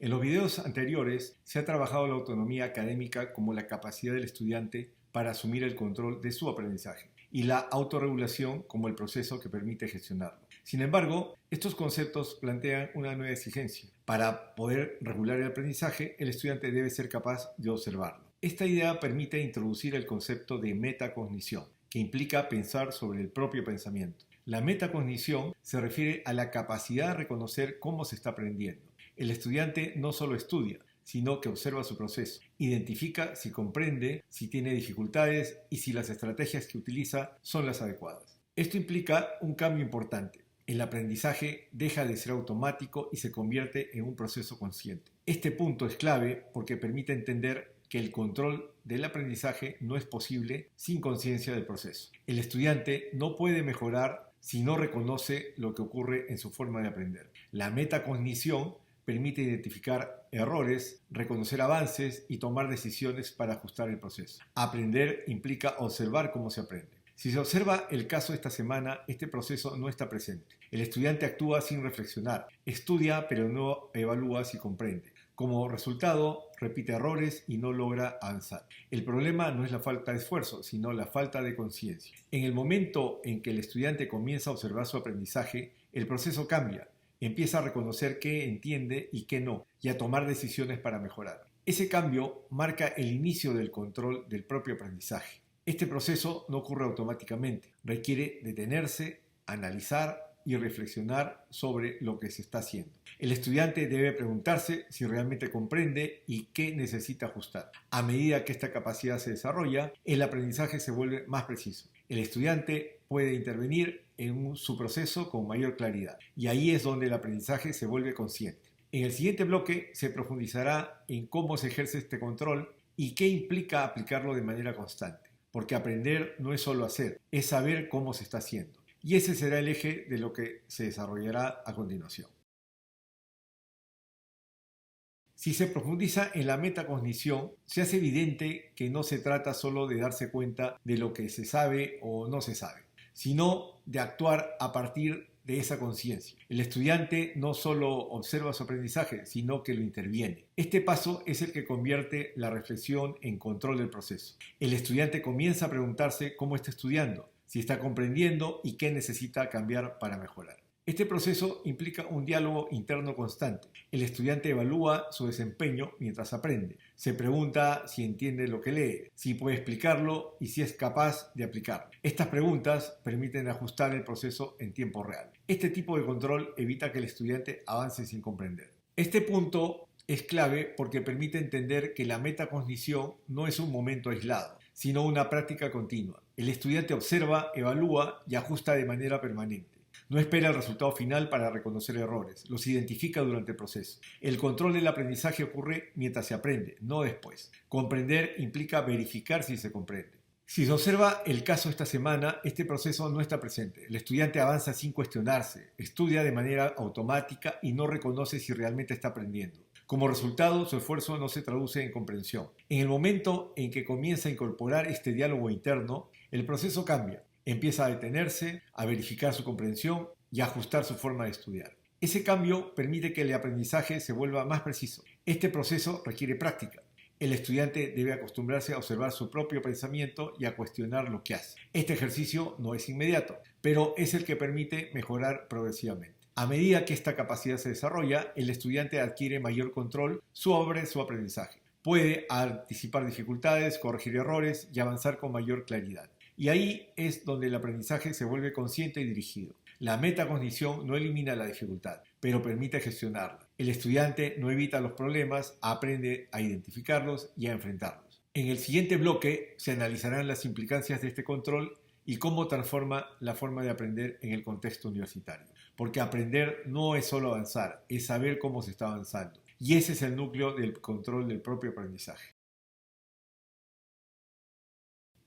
En los videos anteriores se ha trabajado la autonomía académica como la capacidad del estudiante para asumir el control de su aprendizaje y la autorregulación como el proceso que permite gestionarlo. Sin embargo, estos conceptos plantean una nueva exigencia. Para poder regular el aprendizaje, el estudiante debe ser capaz de observarlo. Esta idea permite introducir el concepto de metacognición, que implica pensar sobre el propio pensamiento. La metacognición se refiere a la capacidad de reconocer cómo se está aprendiendo. El estudiante no solo estudia, sino que observa su proceso, identifica si comprende, si tiene dificultades y si las estrategias que utiliza son las adecuadas. Esto implica un cambio importante. El aprendizaje deja de ser automático y se convierte en un proceso consciente. Este punto es clave porque permite entender que el control del aprendizaje no es posible sin conciencia del proceso. El estudiante no puede mejorar si no reconoce lo que ocurre en su forma de aprender. La metacognición permite identificar errores, reconocer avances y tomar decisiones para ajustar el proceso. Aprender implica observar cómo se aprende. Si se observa el caso esta semana, este proceso no está presente. El estudiante actúa sin reflexionar, estudia pero no evalúa si comprende. Como resultado, repite errores y no logra avanzar. El problema no es la falta de esfuerzo, sino la falta de conciencia. En el momento en que el estudiante comienza a observar su aprendizaje, el proceso cambia. Empieza a reconocer qué entiende y qué no, y a tomar decisiones para mejorar. Ese cambio marca el inicio del control del propio aprendizaje. Este proceso no ocurre automáticamente, requiere detenerse, analizar y reflexionar sobre lo que se está haciendo. El estudiante debe preguntarse si realmente comprende y qué necesita ajustar. A medida que esta capacidad se desarrolla, el aprendizaje se vuelve más preciso. El estudiante puede intervenir en su proceso con mayor claridad y ahí es donde el aprendizaje se vuelve consciente. En el siguiente bloque se profundizará en cómo se ejerce este control y qué implica aplicarlo de manera constante, porque aprender no es solo hacer, es saber cómo se está haciendo. Y ese será el eje de lo que se desarrollará a continuación. Si se profundiza en la metacognición, se hace evidente que no se trata solo de darse cuenta de lo que se sabe o no se sabe, sino de actuar a partir de esa conciencia. El estudiante no solo observa su aprendizaje, sino que lo interviene. Este paso es el que convierte la reflexión en control del proceso. El estudiante comienza a preguntarse cómo está estudiando, si está comprendiendo y qué necesita cambiar para mejorar. Este proceso implica un diálogo interno constante. El estudiante evalúa su desempeño mientras aprende. Se pregunta si entiende lo que lee, si puede explicarlo y si es capaz de aplicarlo. Estas preguntas permiten ajustar el proceso en tiempo real. Este tipo de control evita que el estudiante avance sin comprender. Este punto es clave porque permite entender que la metacognición no es un momento aislado, sino una práctica continua. El estudiante observa, evalúa y ajusta de manera permanente. No espera el resultado final para reconocer errores, los identifica durante el proceso. El control del aprendizaje ocurre mientras se aprende, no después. Comprender implica verificar si se comprende. Si se observa el caso esta semana, este proceso no está presente. El estudiante avanza sin cuestionarse, estudia de manera automática y no reconoce si realmente está aprendiendo. Como resultado, su esfuerzo no se traduce en comprensión. En el momento en que comienza a incorporar este diálogo interno, el proceso cambia. Empieza a detenerse, a verificar su comprensión y a ajustar su forma de estudiar. Ese cambio permite que el aprendizaje se vuelva más preciso. Este proceso requiere práctica. El estudiante debe acostumbrarse a observar su propio pensamiento y a cuestionar lo que hace. Este ejercicio no es inmediato, pero es el que permite mejorar progresivamente. A medida que esta capacidad se desarrolla, el estudiante adquiere mayor control sobre su aprendizaje. Puede anticipar dificultades, corregir errores y avanzar con mayor claridad. Y ahí es donde el aprendizaje se vuelve consciente y dirigido. La metacognición no elimina la dificultad, pero permite gestionarla. El estudiante no evita los problemas, aprende a identificarlos y a enfrentarlos. En el siguiente bloque se analizarán las implicancias de este control y cómo transforma la forma de aprender en el contexto universitario. Porque aprender no es solo avanzar, es saber cómo se está avanzando. Y ese es el núcleo del control del propio aprendizaje.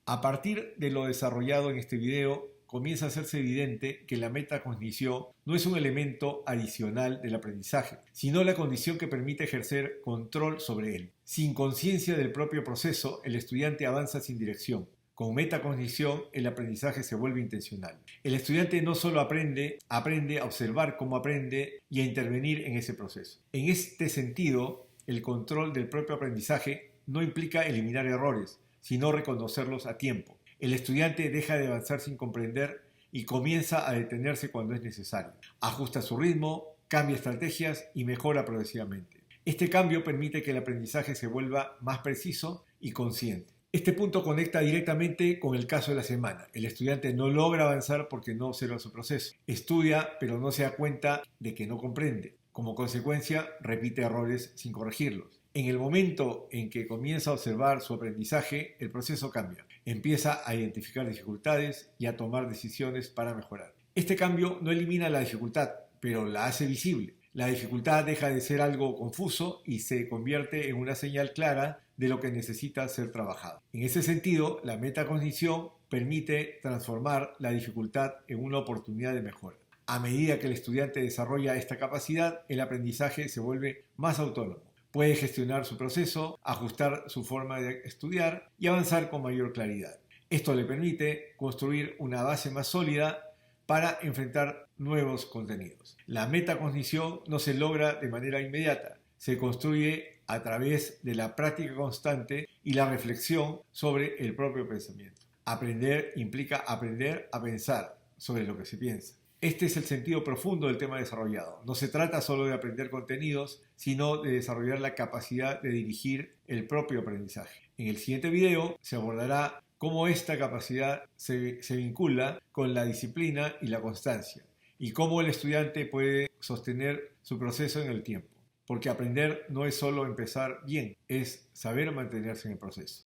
A partir de lo desarrollado en este video, comienza a hacerse evidente que la metacognición no es un elemento adicional del aprendizaje, sino la condición que permite ejercer control sobre él. Sin conciencia del propio proceso, el estudiante avanza sin dirección. Con metacognición, el aprendizaje se vuelve intencional. El estudiante no solo aprende a observar cómo aprende y a intervenir en ese proceso. En este sentido, el control del propio aprendizaje no implica eliminar errores, sino reconocerlos a tiempo. El estudiante deja de avanzar sin comprender y comienza a detenerse cuando es necesario. Ajusta su ritmo, cambia estrategias y mejora progresivamente. Este cambio permite que el aprendizaje se vuelva más preciso y consciente. Este punto conecta directamente con el caso de la semana. El estudiante no logra avanzar porque no observa su proceso. Estudia, pero no se da cuenta de que no comprende. Como consecuencia, repite errores sin corregirlos. En el momento en que comienza a observar su aprendizaje, el proceso cambia. Empieza a identificar dificultades y a tomar decisiones para mejorar. Este cambio no elimina la dificultad, pero la hace visible. La dificultad deja de ser algo confuso y se convierte en una señal clara de lo que necesita ser trabajado. En ese sentido, la metacognición permite transformar la dificultad en una oportunidad de mejora. A medida que el estudiante desarrolla esta capacidad, el aprendizaje se vuelve más autónomo. Puede gestionar su proceso, ajustar su forma de estudiar y avanzar con mayor claridad. Esto le permite construir una base más sólida para enfrentar nuevos contenidos. La metacognición no se logra de manera inmediata, se construye a través de la práctica constante y la reflexión sobre el propio pensamiento. Aprender implica aprender a pensar sobre lo que se piensa. Este es el sentido profundo del tema desarrollado. No se trata solo de aprender contenidos, sino de desarrollar la capacidad de dirigir el propio aprendizaje. En el siguiente video se abordará cómo esta capacidad se vincula con la disciplina y la constancia, y cómo el estudiante puede sostener su proceso en el tiempo. Porque aprender no es solo empezar bien, es saber mantenerse en el proceso.